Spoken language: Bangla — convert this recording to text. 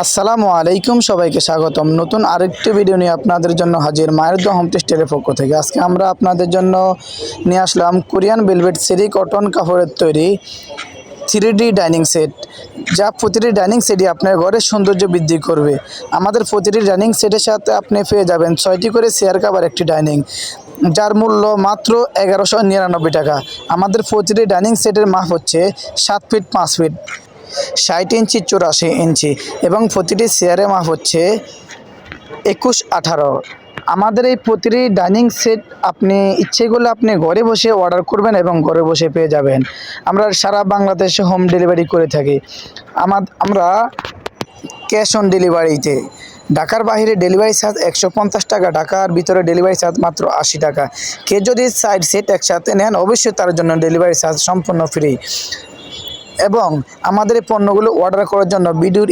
আসসালামু আলাইকুম, সবাইকে স্বাগতম। নতুন আরেকটি ভিডিও নিয়ে আপনাদের জন্য হাজির মায়ের দোয়া হোম টেক্সটাইলের পক্ষ থেকে। আজকে আমরা আপনাদের জন্য নিয়ে আসলাম কোরিয়ান ভেলভেট সেরি কটন কাপড়ের তৈরি 3D ডাইনিং সেট, যা প্রতিটি ডাইনিং সেটই আপনার ঘরের সৌন্দর্য বৃদ্ধি করবে। আমাদের প্রতিটি ডাইনিং সেটের সাথে আপনি পেয়ে যাবেন 6টি করে চেয়ার কাভার একটি ডাইনিং, যার মূল্য মাত্র 1199 টাকা। আমাদের প্রতিটি ডাইনিং সেটের মাপ হচ্ছে 7 ফিট 5 ফিট, 60 ইঞ্চি 84 ইঞ্চি এবং প্রতিটি চেয়ারের মাপ হচ্ছে 21-18। আমাদের এই প্রতিটি ডাইনিং সেট আপনি ইচ্ছে করলে আপনি ঘরে বসে অর্ডার করবেন এবং ঘরে বসে পেয়ে যাবেন। আমরা সারা বাংলাদেশে হোম ডেলিভারি করে থাকি। আমরা ক্যাশ অন ডেলিভারিতে, ঢাকার বাইরে ডেলিভারি চার্জ 150 টাকা, ঢাকার ভিতরে ডেলিভারি চার্জ মাত্র 80 টাকা। কেউ যদি 4 সেট একসাথে নেন অবশ্যই তার জন্য ডেলিভারি চার্জ সম্পূর্ণ ফ্রি। এবং আমাদের এই পণ্যগুলো অর্ডার করার জন্য ভিডিওর